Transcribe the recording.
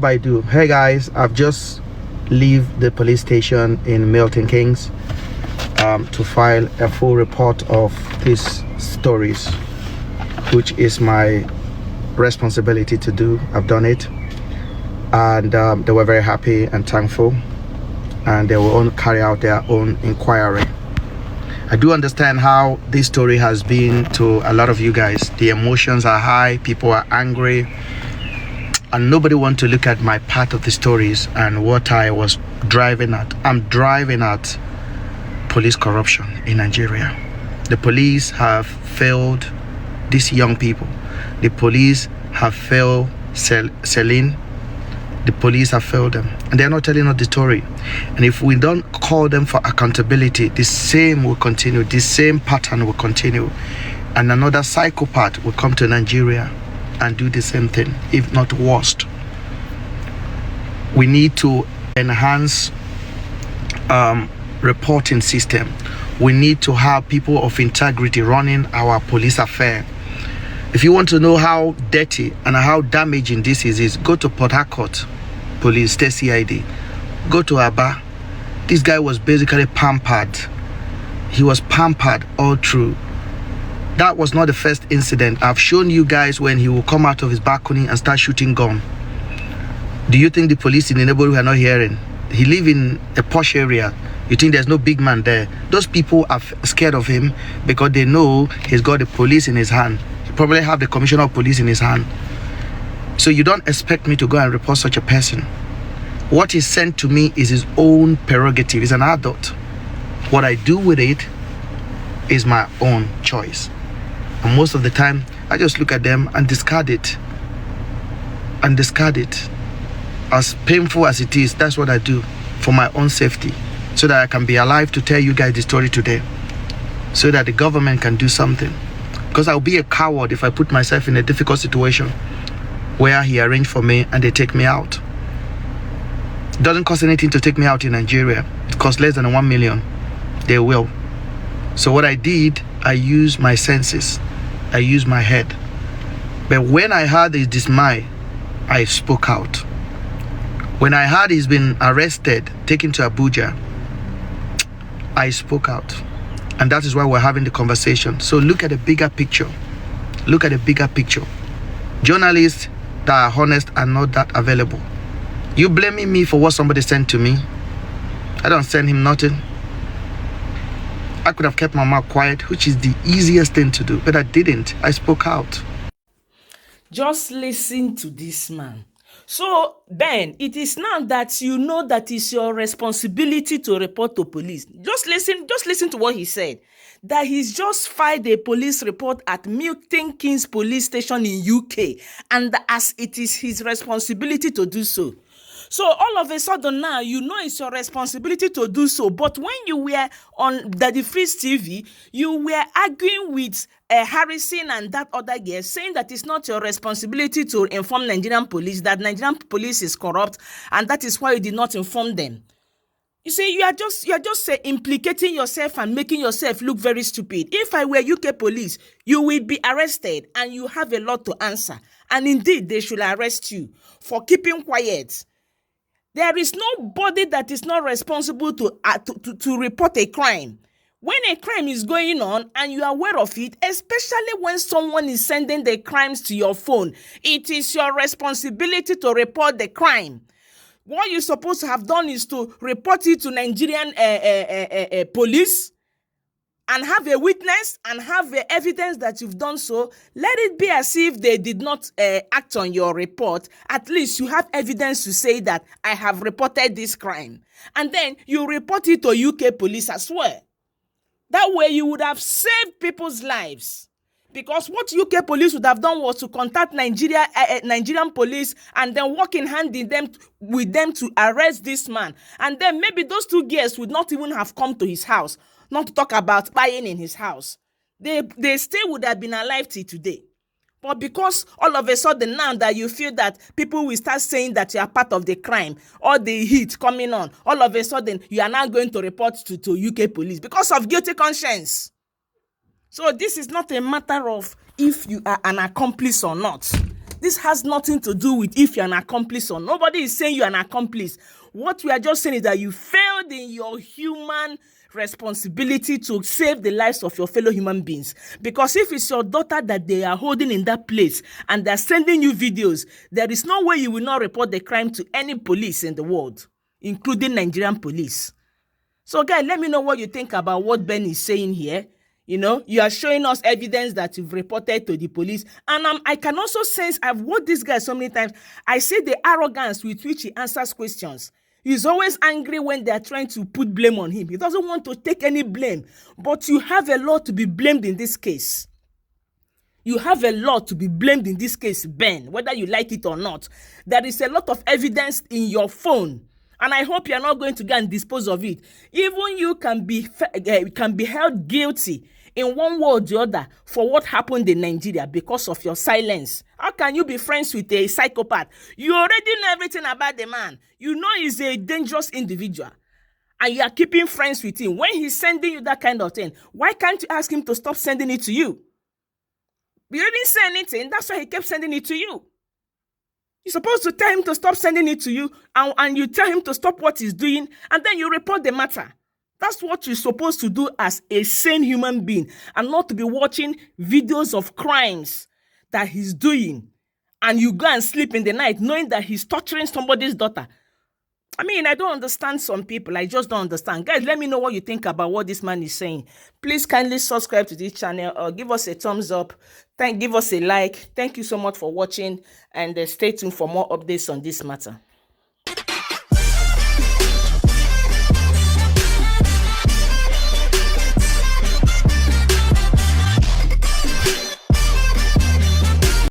I do. Hey guys, I've just leave the police station in Milton Keynes to file a full report of these stories, which is my responsibility to do. I've done it, and they were very happy and thankful, and they will carry out their own inquiry. I do understand how this story has been to a lot of you guys. The emotions are high, people are angry, and nobody wants to look at my part of the stories and what I was driving at. I'm driving at police corruption in Nigeria. The police have failed these young people. The police have failed Celine. The police have failed them, and they're not telling us the story. And if we don't call them for accountability, the same will continue. The same pattern will continue, and another psychopath will come to Nigeria and do the same thing, if not worse. We need to enhance reporting system. We need to have people of integrity running our police affair. If you want to know how dirty and how damaging this is go to Port Harcourt Police, state CID. Go to Aba. This guy was basically pampered. He was pampered all through. That was not the first incident. I've shown you guys when he will come out of his balcony and start shooting gun. Do you think the police in the neighborhood are not hearing? He live in a posh area. You think there's no big man there? Those people are scared of him because they know he's got the police in his hand. He probably have the commissioner of police in his hand. So you don't expect me to go and report such a person. What is sent to me is his own prerogative. He's an adult. What I do with it is my own choice. And most of the time, I just look at them and discard it. And discard it. As painful as it is, that's what I do for my own safety. So that I can be alive to tell you guys the story today. So that the government can do something. Because I'll be a coward if I put myself in a difficult situation where he arranged for me and they take me out. It doesn't cost anything to take me out in Nigeria. It costs less than 1 million. They will. So what I did, I used my senses. I used my head. But when I heard his dismay, I spoke out. When I heard he's been arrested, taken to Abuja, I spoke out. And that is why we're having the conversation. So look at the bigger picture. Look at the bigger picture. Journalists that are honest are not that available. You blaming me for what somebody sent to me? I don't send him nothing. I could have kept my mouth quiet, which is the easiest thing to do, but I didn't. I spoke out. Just listen to this man. So, Ben, it is now that you know that it's your responsibility to report to police. Just listen to what he said. That he's just filed a police report at Milton Keynes police station in UK, and as it is his responsibility to do so. So all of a sudden now, you know it's your responsibility to do so. But when you were on the Freeze TV, you were arguing with Harrison and that other girl, saying that it's not your responsibility to inform Nigerian police, that Nigerian police is corrupt, and that is why you did not inform them. You see, you are just implicating yourself and making yourself look very stupid. If I were UK police, you will be arrested and you have a lot to answer. And indeed, they should arrest you for keeping quiet. There is nobody that is not responsible to report a crime. When a crime is going on and you are aware of it, especially when someone is sending the crimes to your phone, it is your responsibility to report the crime. What you're supposed to have done is to report it to Nigerian police and have a witness and have the evidence that you've done so. Let it be as if they did not act on your report. At least you have evidence to say that I have reported this crime. And then you report it to UK police as well. That way you would have saved people's lives. Because what UK police would have done was to contact Nigerian police and then work in hand with them to arrest this man. And then maybe those two girls would not even have come to his house, not to talk about buying in his house. They still would have been alive till today. But because all of a sudden now that you feel that people will start saying that you are part of the crime or the heat coming on, all of a sudden you are now going to report to UK police because of guilty conscience. So this is not a matter of if you are an accomplice or not. This has nothing to do with if you're an accomplice or nobody is saying you're an accomplice. What we are just saying is that you failed in your human responsibility to save the lives of your fellow human beings. Because if it's your daughter that they are holding in that place and they're sending you videos, there is no way you will not report the crime to any police in the world, including Nigerian police. So guys, let me know what you think about what Ben is saying here. You know, you are showing us evidence that you've reported to the police. And I can also sense, I've watched this guy so many times, I see the arrogance with which he answers questions. He's always angry when they're trying to put blame on him. He doesn't want to take any blame. But you have a lot to be blamed in this case. You have a lot to be blamed in this case, Ben, whether you like it or not. There is a lot of evidence in your phone. And I hope you're not going to go and dispose of it. Even you can be held guilty in one way or the other for what happened in Nigeria because of your silence. How can you be friends with a psychopath? You already know everything about the man. You know he's a dangerous individual. And you are keeping friends with him. When he's sending you that kind of thing, why can't you ask him to stop sending it to you? You didn't say anything. That's why he kept sending it to you. You're supposed to tell him to stop sending it to you, and you tell him to stop what he's doing, and then you report the matter. That's what you're supposed to do as a sane human being, and not to be watching videos of crimes that he's doing, and you go and sleep in the night knowing that he's torturing somebody's daughter. I mean, I don't understand some people. I just don't understand. Guys, let me know what you think about what this man is saying. Please kindly subscribe to this channel or give us a thumbs up. Give us a like. Thank you so much for watching, and stay tuned for more updates on this matter.